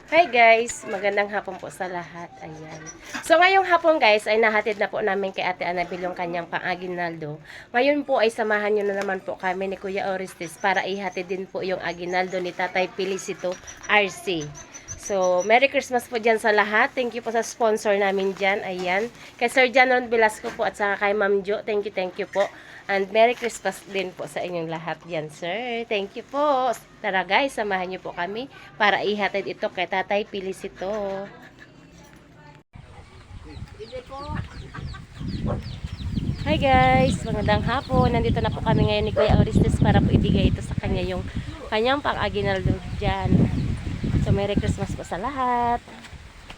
Hi guys, magandang hapon po sa lahat. Ayan. So ngayong hapon guys ay nahatid na po namin kay Ate Annabel yung kanyang pang-aginaldo. Ngayon po ay samahan nyo na naman po kami ni Kuya Orestes para ihatid din po yung aginaldo ni Tatay Felicito RC. So, Merry Christmas po dyan sa lahat. Thank you po sa sponsor namin dyan. Ayan. Kay Sir Janon Velasco po at saka kay Ma'am Jo. Thank you po. And Merry Christmas din po sa inyong lahat yan, sir. Thank you po. Tara guys, samahan niyo po kami para ihatid ito kay Tatay Felicito. Hi guys, magandang hapon. Nandito na po kami ngayon ni Kuya Orestes para po ibigay ito sa kanya yung kanyang pang-aginaldo dyan. So, Merry Christmas po sa lahat.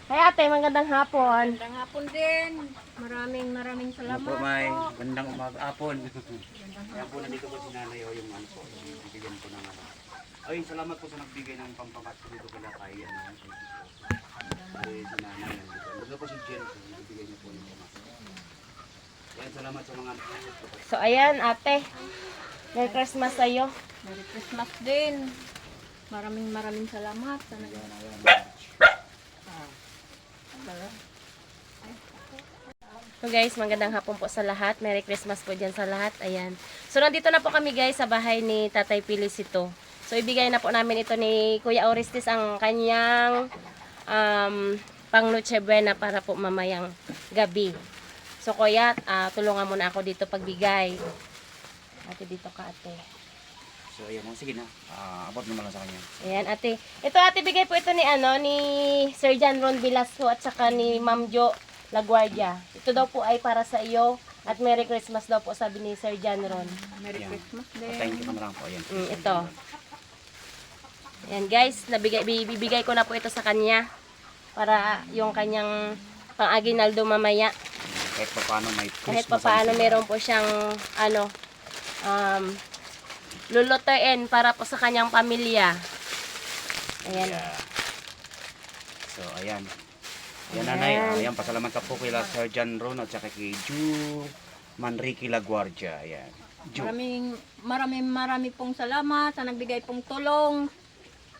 Hi ate, magandang hapon. Magandang hapon din. Maraming salamat Po, May. po. Gandang umaga hapon. Kaya po nandito po si nanay o yung ano po, yung bibigyan po ng ano. Ay, salamat po sa nagbigay ng pampapasko dito pala kay ano. Ay, si nanay nandito. Nandito po si Jen, bibigay niyo po yung pampapasko. Kaya salamat sa mga So, ayan ate. Merry Christmas sa'yo. Merry Christmas din. Maraming salamat. Sana So guys, magandang hapon po sa lahat. Merry Christmas po dyan sa lahat. Ayan. So nandito na po kami guys sa bahay ni Tatay Felicito. So ibigay na po namin ito ni Kuya Orestes ang kanyang pang Noche Buena para po mamayang gabi. So kuya, tulungan mo na ako dito pagbigay. Ate dito ka ate. So, ayan mo. Sige na. Abot naman lang sa kanya. Ayan ate. Ito ate bigay po ito ni Sir John Ron Velasco at saka ni Ma'am Jo Laguardia. Ito daw po ay para sa iyo at Merry Christmas daw po sabi ni Sir John Ron. Merry Ayan. Christmas Thank you din. naman lang po. Ayan. Ito. Ayan guys, bibigay ko na po ito sa kanya para yung kanyang pang-aginaldo mamaya. Kahit pa paano may Christmas. Kahit pa paano meron po siyang lulutuin para po sa kanyang pamilya. Ayan. Yeah. So, ayan. Ayan nanay. Ayan, pasalamat ka po kay Sir John Ron at saka kay Ju Manrique Laguardia. Ayan. Ju. Marami pong salamat sa nagbigay pong tulong.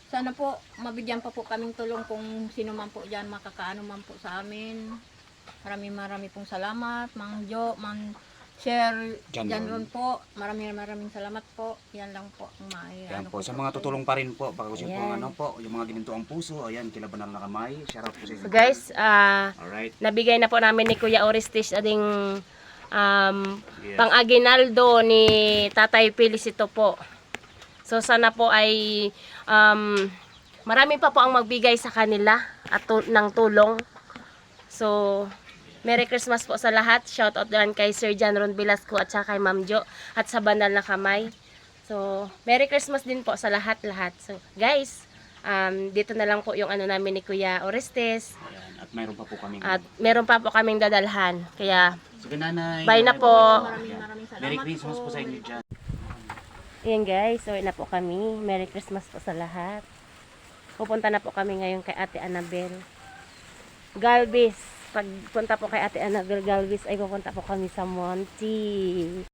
Sana po mabigyan pa po kaming tulong kung sino man po diyan makakaano man po sa amin. Marami pong salamat, Mang Jo, Mang Sir John Janron po. Maraming salamat po. Yan lang po ang Ayan po, sa mga tutulong pa rin po, pagkakusin po Ayan. ng ano po, yung mga gininto ang puso, ayan, kila Banal na Kamay, shoutout po sa inyo. So guys, Alright, nabigay na po namin ni Kuya Orestes ading yes. pang-aginaldo ni Tatay Felicito po. So sana po ay marami pa po ang magbigay sa kanila at ng tulong. So Merry Christmas po sa lahat. Shout out din kay Sir John Ron Velasco at saka kay Ma'am Jo at sa Banal na Kamay. So Merry Christmas din po sa lahat-lahat. So guys, dito na lang po yung ano namin ni Kuya Orestes. Ayan, at mayroon pa po kami. At meron pa po kaming dadalhan. Kaya Sige nanay. bye na po. Maraming salamat Merry Christmas po. po sa inyo dyan. Ayan guys, so na po kami. Merry Christmas po sa lahat. Pupunta na po kami ngayon kay Ate Annabel Galvis. Pagpunta po kay Ate Annabel Galvis ay pupunta po kami sa Monte.